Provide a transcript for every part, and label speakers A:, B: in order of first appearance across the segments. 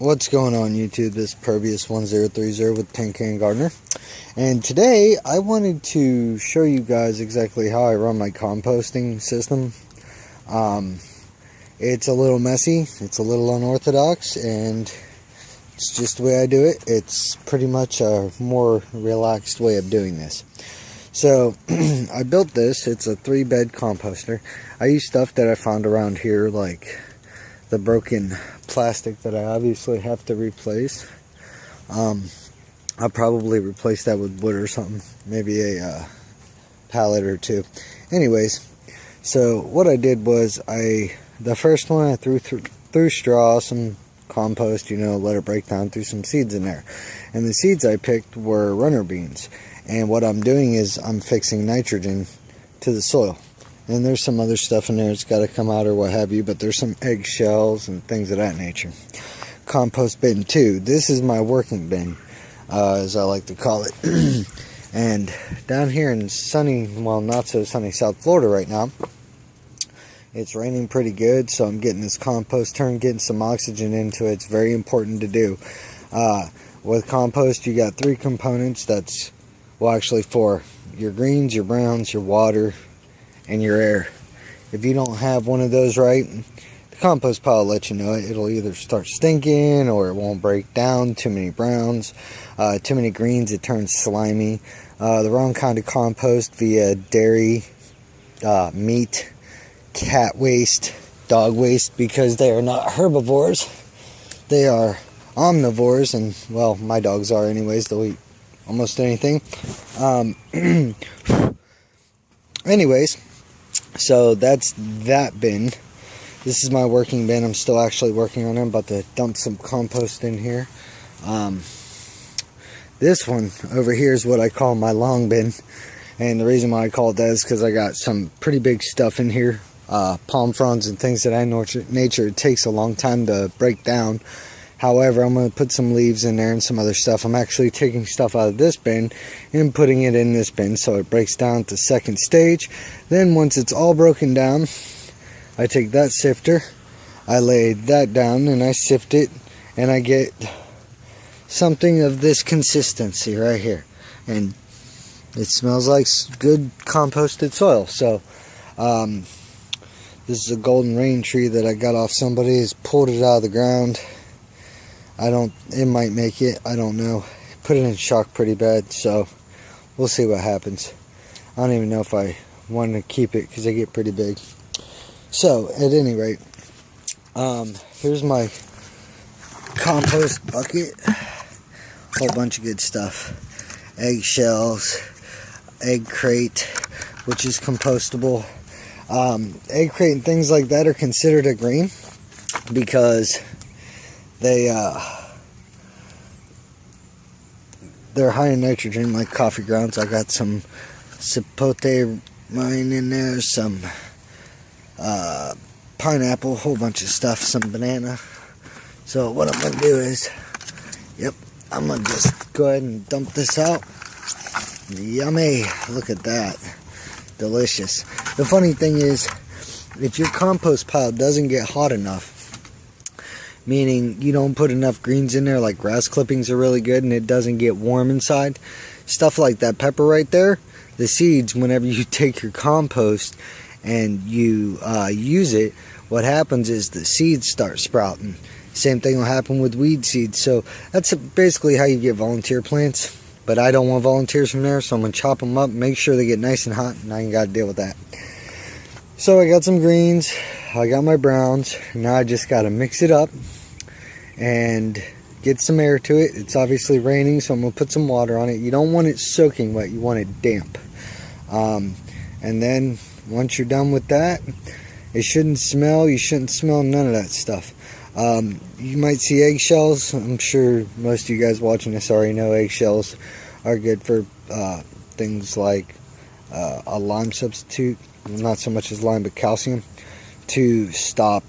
A: What's going on YouTube? This is Pervious1030 with Tin Can Gardener, and today I wanted to show you guys exactly how I run my composting system. It's a little messy, it's a little unorthodox, and it's just the way I do it. It's pretty much a more relaxed way of doing this. So I built this. It's a 3-bed composter. I use stuff that I found around here, like the broken plastic that I obviously have to replace. I'll probably replace that with wood or something, maybe a pallet or two. Anyways, so what I did was the first one I threw straw, some compost, let it break down, threw some seeds in there, and the seeds I picked were runner beans. And what I'm doing is I'm fixing nitrogen to the soil. And there's some other stuff in there that's got to come out or what have you, but there's some eggshells and things of that nature. Compost bin 2. This is my working bin, as I like to call it. And down here in sunny, well, not so sunny South Florida right now, it's raining pretty good, so I'm getting this compost turned, getting some oxygen into it. It's very important to do. With compost, you got 3 components. That's, well, actually 4. Your greens, your browns, your water, and your air. If you don't have one of those right, the compost pile will let you know it. It'll either start stinking or it won't break down. Too many browns, too many greens, it turns slimy. The wrong kind of compost via dairy, meat, cat waste, dog waste, because they are not herbivores. They are omnivores, and, well, my dogs are anyways. They'll eat almost anything. Anyways, so that's that bin. This is my working bin. I'm still actually working on it. I'm about to dump some compost in here. This one over here is what I call my long bin. And the reason why I call it that is because I got some pretty big stuff in here. Palm fronds and things that I nature. It takes a long time to break down. However, I'm going to put some leaves in there and some other stuff. I'm actually taking stuff out of this bin and putting it in this bin so it breaks down to second stage. Then once it's all broken down, I take that sifter, I lay that down and I sift it, and I get something of this consistency right here. And it smells like good composted soil. So this is a golden rain tree that I got off somebody. Has pulled it out of the ground. It might make it, I don't know. Put it in shock pretty bad, so we'll see what happens. I don't even know if I want to keep it because they get pretty big. So, at any rate, here's my compost bucket. Whole bunch of good stuff. Eggshells, egg crate, which is compostable. Egg crate and things like that are considered a green because they're high in nitrogen, like coffee grounds. I got some sapote rind in there, some pineapple, a whole bunch of stuff, some banana. So what I'm going to do is, I'm going to just go ahead and dump this out. Yummy. Look at that. Delicious. The funny thing is, if your compost pile doesn't get hot enough, meaning you don't put enough greens in there, like grass clippings are really good, and it doesn't get warm inside, stuff like that pepper right there, the seeds, whenever you take your compost and you use it, what happens is the seeds start sprouting. Same thing will happen with weed seeds. So that's basically how you get volunteer plants, but I don't want volunteers from there, so I'm going to chop them up, make sure they get nice and hot, and I ain't got to deal with that. So I got some greens, I got my browns. Now I just got to mix it up and get some air to it. It's obviously raining, so I'm going to put some water on it. You don't want it soaking wet, you want it damp. And then once you're done with that, it shouldn't smell. You shouldn't smell none of that stuff. You might see eggshells. I'm sure most of you guys watching this already know eggshells are good for things like a lime substitute. Not so much as lime, but calcium, to stop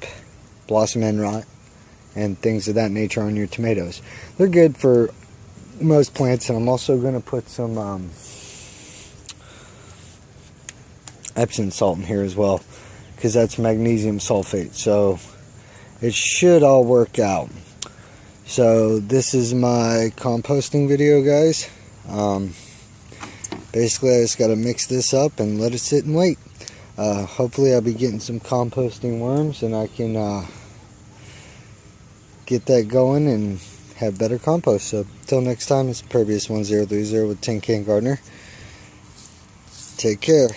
A: blossom end rot and things of that nature on your tomatoes. They're good for most plants, and I'm also going to put some Epsom salt in here as well, because that's magnesium sulfate, so it should all work out. So this is my composting video, guys. Basically I just got to mix this up and let it sit and wait. Hopefully I'll be getting some composting worms and I can get that going and have better compost. So till next time, it's Pervious1030 with Tin Can Gardener. Take care.